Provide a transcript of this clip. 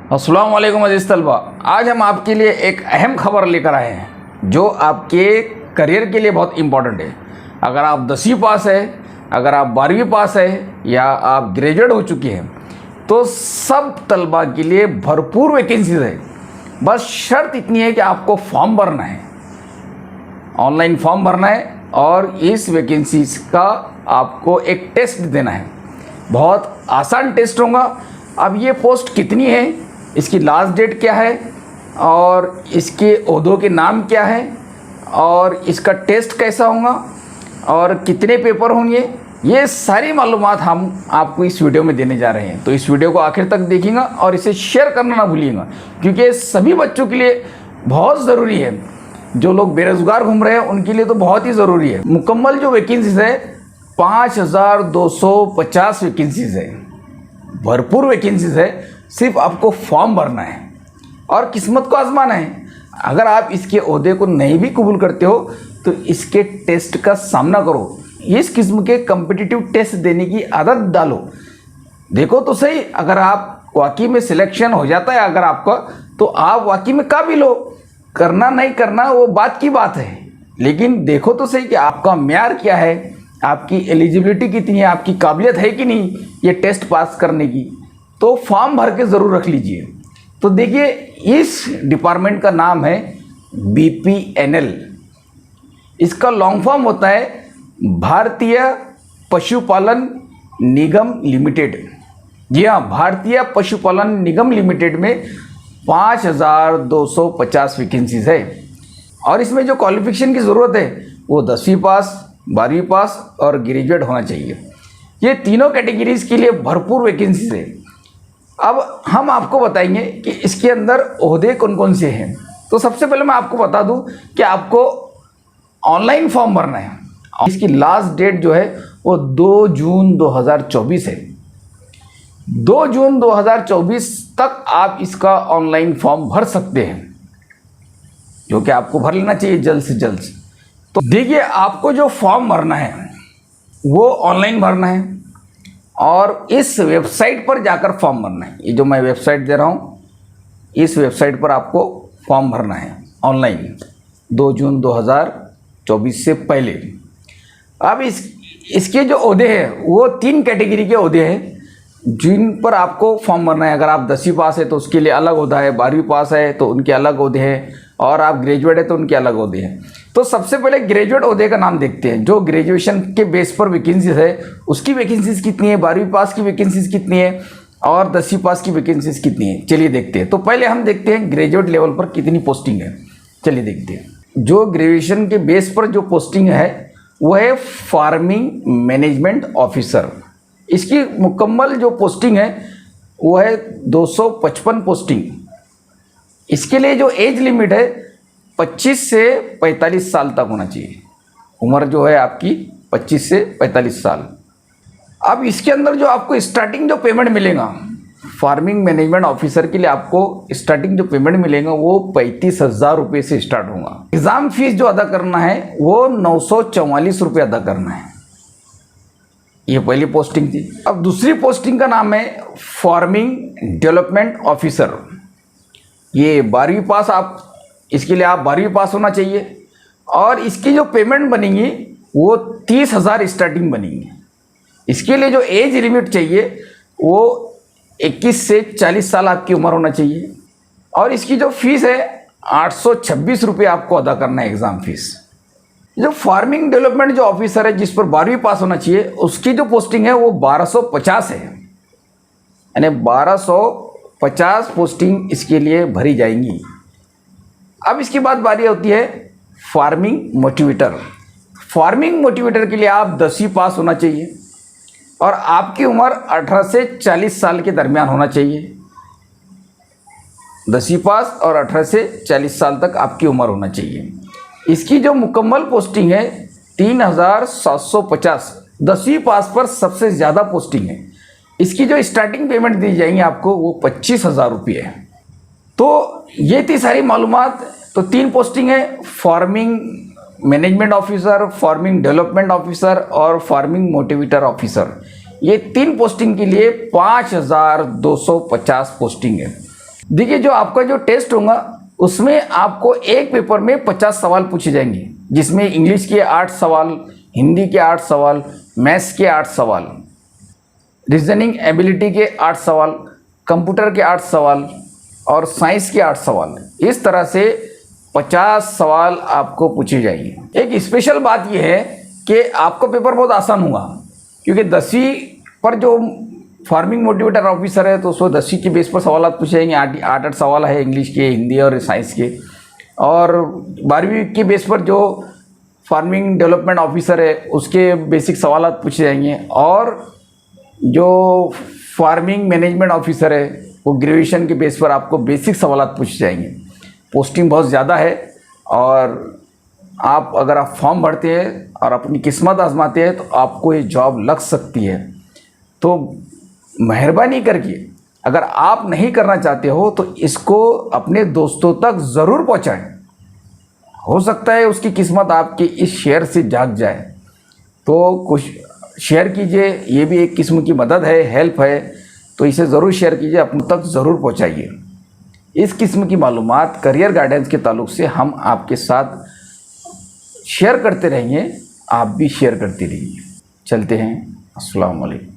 अस्सलाम वालेकुम अज़ीज़ तलबा। आज हम आपके लिए एक अहम खबर लेकर आए हैं जो आपके करियर के लिए बहुत इम्पोर्टेंट है। अगर आप 10वीं पास है, अगर आप 12वीं पास है या आप ग्रेजुएट हो चुके हैं तो सब तलबा के लिए भरपूर वैकेंसीज है। बस शर्त इतनी है कि आपको फॉर्म भरना है, ऑनलाइन फॉर्म भरना है और इस वैकेंसीज का आपको एक टेस्ट देना है। बहुत आसान टेस्ट होगा। अब ये पोस्ट कितनी है, इसकी लास्ट डेट क्या है और इसके ओहदों के नाम क्या है और इसका टेस्ट कैसा होगा और कितने पेपर होंगे, ये सारी मालूमात हम आपको इस वीडियो में देने जा रहे हैं। तो इस वीडियो को आखिर तक देखिएगा और इसे शेयर करना ना भूलिएगा, क्योंकि ये सभी बच्चों के लिए बहुत ज़रूरी है। जो लोग बेरोज़गार घूम रहे हैं उनके लिए तो बहुत ही ज़रूरी है। मुकम्मल जो वैकेंसीज है 5250 वैकेंसीज है, भरपूर वैकेंसीज है। सिर्फ आपको फॉर्म भरना है और किस्मत को आजमाना है। अगर आप इसके ओहदे को नहीं भी कबूल करते हो तो इसके टेस्ट का सामना करो। इस किस्म के कम्पिटिटिव टेस्ट देने की आदत डालो। देखो तो सही, अगर आप वाकई में सिलेक्शन हो जाता है अगर आपका, तो आप वाकई में काबिल हो। करना नहीं करना वो बात की बात है, लेकिन देखो तो सही कि आपका म्यार क्या है, आपकी एलिजिबिलिटी कितनी है, आपकी काबिलियत है कि नहीं ये टेस्ट पास करने की। तो फॉर्म भर के ज़रूर रख लीजिए। तो देखिए, इस डिपार्टमेंट का नाम है BPNL। इसका लॉन्ग फॉर्म होता है भारतीय पशुपालन निगम लिमिटेड। जी हाँ, भारतीय पशुपालन निगम लिमिटेड में 5250 वैकेंसीज है और इसमें जो क्वालिफिकेशन की ज़रूरत है वो 10वीं पास, 12वीं पास और ग्रेजुएट होना चाहिए। ये तीनों कैटेगरीज के लिए भरपूर वैकेंसीज है। अब हम आपको बताएंगे कि इसके अंदर ओहदे कौन कौन से हैं। तो सबसे पहले मैं आपको बता दूं कि आपको ऑनलाइन फॉर्म भरना है। इसकी लास्ट डेट जो है वो 2 जून 2024 है। 2 जून 2024 तक आप इसका ऑनलाइन फॉर्म भर सकते हैं, जो कि आपको भर लेना चाहिए जल्द से जल्द। तो देखिए, आपको जो फॉर्म भरना है वो ऑनलाइन भरना है और इस वेबसाइट पर जाकर फॉर्म भरना है। ये जो मैं वेबसाइट दे रहा हूँ, इस वेबसाइट पर आपको फॉर्म भरना है ऑनलाइन 2 जून 2024 से पहले। अब इसके जो ओहदे हैं वो 3 कैटेगरी के ओहदे हैं जिन पर आपको फॉर्म भरना है। अगर आप 10वीं पास है तो उसके लिए अलग ओहदा है, 12वीं पास है तो उनके अलग ओहदे हैं और आप ग्रेजुएट है तो उनके अलग ओहदे हैं। तो सबसे पहले ग्रेजुएट ओहदे का नाम देखते हैं। जो ग्रेजुएशन के बेस पर वैकेंसीज है उसकी वैकेंसीज कितनी है, 12वीं पास की वैकेंसीज कितनी है और 10वीं पास की वैकेंसीज कितनी है, चलिए देखते हैं। तो पहले हम देखते हैं ग्रेजुएट लेवल पर कितनी पोस्टिंग है। चलिए देखते हैं। जो ग्रेजुएशन के बेस पर जो पोस्टिंग है वह है फार्मिंग मैनेजमेंट ऑफिसर। इसकी मुकम्मल जो पोस्टिंग है वो है 255 पोस्टिंग। इसके लिए जो एज लिमिट है 25 से 45 साल तक होना चाहिए। उम्र जो है आपकी 25 से 45 साल। अब इसके अंदर जो आपको स्टार्टिंग जो पेमेंट मिलेगा फार्मिंग मैनेजमेंट ऑफिसर के लिए, आपको स्टार्टिंग जो पेमेंट मिलेगा वो 35,000 रुपये से स्टार्ट होगा। एग्ज़ाम फीस जो अदा करना है वो 944 रुपये अदा करना है। ये पहली पोस्टिंग थी। अब दूसरी पोस्टिंग का नाम है फार्मिंग डेवलपमेंट ऑफिसर। ये 12वीं पास, आप इसके लिए आप 12वीं पास होना चाहिए और इसकी जो पेमेंट बनेगी वो 30,000 स्टार्टिंग बनेगी। इसके लिए जो एज लिमिट चाहिए वो 21 से 40 साल आपकी उम्र होना चाहिए और इसकी जो फीस है 826 रुपये आपको अदा करना है एग्ज़ाम फीस। जो फार्मिंग डेवलपमेंट जो ऑफिसर है जिस पर 12वीं पास होना चाहिए उसकी जो पोस्टिंग है वो 1250 है, यानी 1250 पोस्टिंग इसके लिए भरी जाएंगी। अब इसके बाद बारी होती है फार्मिंग मोटिवेटर। फार्मिंग मोटिवेटर के लिए आप 10वीं पास होना चाहिए और आपकी उम्र 18 से 40 साल के दरमियान होना चाहिए। 10वीं पास और 18 से 40 साल तक आपकी उम्र होना चाहिए। इसकी जो मुकम्मल पोस्टिंग है 3750। 10वीं पास पर सबसे ज़्यादा पोस्टिंग है। इसकी जो स्टार्टिंग पेमेंट दी जाएंगी आपको वो 25,000 रुपये है। तो ये थी सारी मालूमात। तो 3 पोस्टिंग है, farming management officer, farming development officer और फार्मिंग मोटिवेटर ऑफिसर। ये 3 पोस्टिंग के लिए 5250 पोस्टिंग है। देखिए, जो आपका जो टेस्ट होगा उसमें आपको एक पेपर में 50 सवाल पूछे जाएंगे, जिसमें इंग्लिश के 8 सवाल, हिंदी के 8 सवाल, मैथ्स के 8 सवाल, रीजनिंग एबिलिटी के 8 सवाल, कंप्यूटर के 8 सवाल और साइंस के 8 सवाल। इस तरह से 50 सवाल आपको पूछे जाएंगे। एक स्पेशल बात यह है कि आपका पेपर बहुत आसान होगा, क्योंकि 10वीं पर जो फार्मिंग मोटिवेटर ऑफिसर है तो उसको 10वीं के बेस पर सवाल पूछे जाएंगे। 8 सवाल है इंग्लिश के, हिंदी और साइंस के। और 12वीं के बेस पर जो फार्मिंग डेवलपमेंट ऑफिसर है उसके बेसिक सवाल पूछे जाएंगे। और जो फार्मिंग मैनेजमेंट ऑफिसर है वो ग्रेजुएशन के बेस पर आपको बेसिक सवाल पूछे जाएंगे। पोस्टिंग बहुत ज़्यादा है, और आप अगर आप फॉर्म भरते हैं और अपनी किस्मत आजमाते हैं तो आपको ये जॉब लग सकती है। तो मेहरबानी करके अगर आप नहीं करना चाहते हो तो इसको अपने दोस्तों तक ज़रूर पहुंचाएं। हो सकता है उसकी किस्मत आपके इस शेयर से जाग जाए। तो कुछ शेयर कीजिए, ये भी एक किस्म की मदद है, हेल्प है। तो इसे ज़रूर शेयर कीजिए, अपने तक ज़रूर पहुंचाइए। इस किस्म की मालूमात करियर गाइडेंस के ताल्लुक से हम आपके साथ शेयर करते रहेंगे, आप भी शेयर करते रहिए। चलते हैं, अस्सलाम वालेकुम।